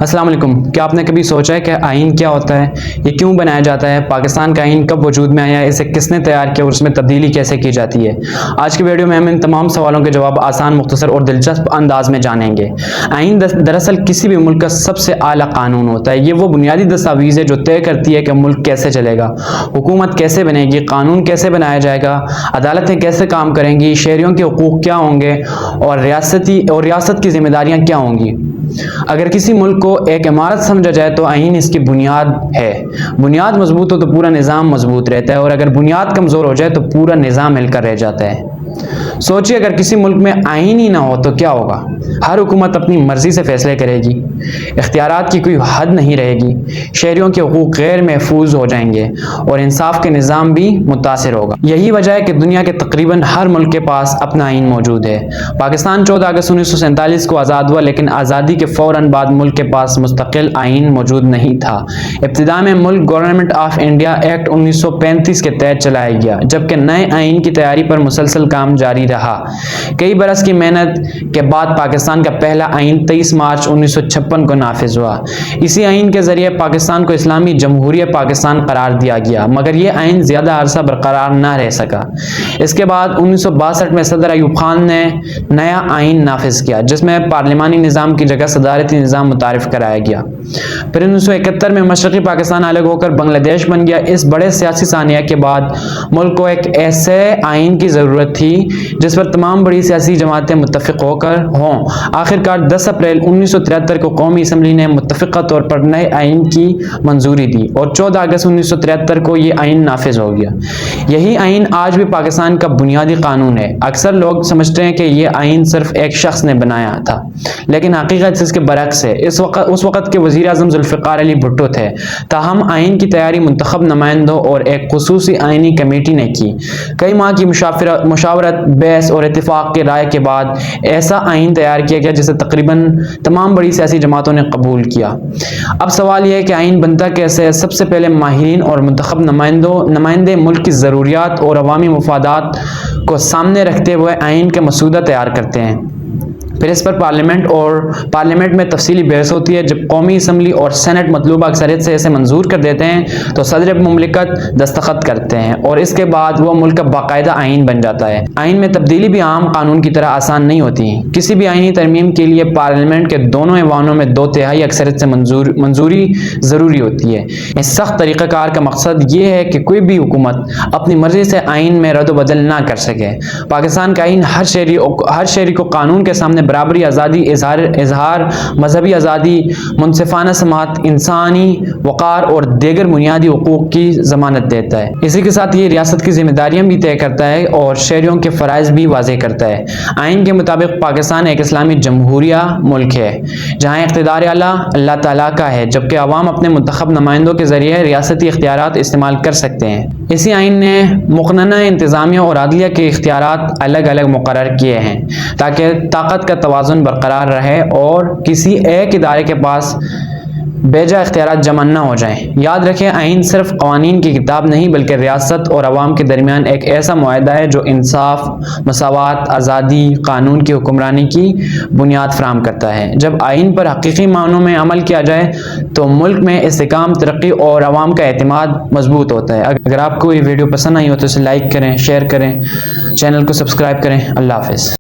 السلام علیکم۔ کیا آپ نے کبھی سوچا ہے کہ آئین کیا ہوتا ہے؟ یہ کیوں بنایا جاتا ہے؟ پاکستان کا آئین کب وجود میں آیا؟ اسے کس نے تیار کیا اور اس میں تبدیلی کیسے کی جاتی ہے؟ آج کی ویڈیو میں ہم ان تمام سوالوں کے جواب آسان، مختصر اور دلچسپ انداز میں جانیں گے۔ آئین دراصل کسی بھی ملک کا سب سے اعلیٰ قانون ہوتا ہے۔ یہ وہ بنیادی دستاویز ہے جو طے کرتی ہے کہ ملک کیسے چلے گا، حکومت کیسے بنے گی، قانون کیسے بنایا جائے گا، عدالتیں کیسے کام کریں گی، شہریوں کے حقوق کیا ہوں گے اور ریاست کی ذمہ داریاں کیا ہوں گی۔ اگر کسی ملک کو ایک عمارت سمجھا جائے تو آئین اس کی بنیاد ہے۔ بنیاد مضبوط ہو تو پورا نظام مضبوط رہتا ہے، اور اگر بنیاد کمزور ہو جائے تو پورا نظام ہل کر رہ جاتا ہے۔ سوچیے اگر کسی ملک میں آئین ہی نہ ہو تو کیا ہوگا؟ ہر حکومت اپنی مرضی سے فیصلے کرے گی، اختیارات کی کوئی حد نہیں رہے گی، شہریوں کے حقوق غیر محفوظ ہو جائیں گے اور انصاف کے نظام بھی متاثر ہوگا۔ یہی وجہ ہے کہ دنیا کے تقریباً ہر ملک کے پاس اپنا آئین موجود ہے۔ پاکستان 14 اگست 1947 کو آزاد ہوا، لیکن آزادی کے فوراً بعد ملک کے پاس مستقل آئین موجود نہیں تھا۔ ابتدا میں ملک گورنمنٹ آف انڈیا ایکٹ 1935 کے تحت چلایا گیا، جبکہ نئے آئین کی تیاری پر مسلسل کام جاری رہا۔ کئی برس کی محنت کے بعد پاکستان کا پہلا آئین 23 مارچ 1956 کو نافذ ہوا۔ اسی آئین کے ذریعے پاکستان کو اسلامی جمہوریہ پاکستان قرار دیا گیا، مگر یہ آئین زیادہ عرصہ برقرار نہ رہ سکا۔ اس کے بعد 1962 میں صدر ایوب خان نے نیا آئین نافذ کیا، جس میں پارلیمانی نظام کی جگہ صدارتی نظام متعارف کرایا گیا۔ پھر 1971 میں مشرقی پاکستان الگ ہو کر بنگلہ دیش بن گیا۔ اس بڑے سیاسی سانحہ کے بعد ملک کو ایک ایسے آئین کی ضرورت تھی جس پر تمام بڑی سیاسی جماعتیں متفق ہو کر ہوں۔ آخرکار 10 اپریل 1973 کو قومی اسمبلی نے متفقہ طور پر نئے آئین کی منظوری دی اور 14 اگست 1973 کو یہ آئین نافذ ہو گیا۔ یہی آئین آج بھی پاکستان کا بنیادی قانون ہے۔ اکثر لوگ سمجھتے ہیں کہ یہ آئین صرف ایک شخص نے بنایا تھا، لیکن حقیقت اس کے برعکس ہے۔ اس وقت کے وزیر اعظم ذوالفقار علی بھٹو تھے۔ تاہم آئین کی تیاری منتخب نمائندوں اور ایک خصوصی آئینی کمیٹی نے کی۔ کئی ماہ کی مشاورت، بحث اور اتفاق کی رائے کے بعد ایسا آئین تیار کیا گیا جسے تقریباً تمام بڑی سیاسی جماعتوں نے قبول کیا۔ اب سوال یہ ہے کہ آئین بنتا کیسے ہے؟ سب سے پہلے ماہرین اور منتخب نمائندے ملک کی ضروریات اور عوامی مفادات کو سامنے رکھتے ہوئے آئین کا مسودہ تیار کرتے ہیں۔ پھر اس پر پارلیمنٹ میں تفصیلی بحث ہوتی ہے۔ جب قومی اسمبلی اور سینٹ مطلوبہ اکثریت سے اسے منظور کر دیتے ہیں تو صدر مملکت دستخط کرتے ہیں اور اس کے بعد وہ ملک کا باقاعدہ آئین بن جاتا ہے۔ آئین میں تبدیلی بھی عام قانون کی طرح آسان نہیں ہوتی۔ کسی بھی آئینی ترمیم کے لیے پارلیمنٹ کے دونوں ایوانوں میں 2/3 اکثریت سے منظوری ضروری ہوتی ہے۔ اس سخت طریقہ کار کا مقصد یہ ہے کہ کوئی بھی حکومت اپنی مرضی سے آئین میں رد و بدل نہ کر سکے۔ پاکستان کا آئین ہر شہری کو قانون کے سامنے برابری، آزادی اظہار، مذہبی آزادی، منصفانہ سماعت، انسانی وقار اور دیگر بنیادی حقوق کی ضمانت دیتا ہے۔ اسی کے ساتھ یہ ریاست کی ذمہ داریاں بھی طے کرتا ہے اور شہریوں کے فرائض بھی واضح کرتا ہے۔ آئین کے مطابق پاکستان ایک اسلامی جمہوریہ ملک ہے جہاں اقتدار اعلیٰ اللہ تعالیٰ کا ہے، جبکہ عوام اپنے منتخب نمائندوں کے ذریعے ریاستی اختیارات استعمال کر سکتے ہیں۔ اسی آئین نے مقننہ انتظامیہ اور عدلیہ کے اختیارات الگ الگ مقرر کیے ہیں تاکہ طاقت کا توازن برقرار رہے اور کسی ایک ادارے کے پاس بیجا اختیارات جمع نہ ہو جائیں۔ یاد رکھیں، آئین صرف قوانین کی کتاب نہیں بلکہ ریاست اور عوام کے درمیان ایک ایسا معاہدہ ہے جو انصاف، مساوات، آزادی، قانون کی حکمرانی کی بنیاد فراہم کرتا ہے۔ جب آئین پر حقیقی معنوں میں عمل کیا جائے تو ملک میں استحکام، ترقی اور عوام کا اعتماد مضبوط ہوتا ہے۔ اگر آپ کو یہ ویڈیو پسند آئی ہو تو اسے لائک کریں، شیئر کریں، چینل کو سبسکرائب کریں۔ اللہ حافظ۔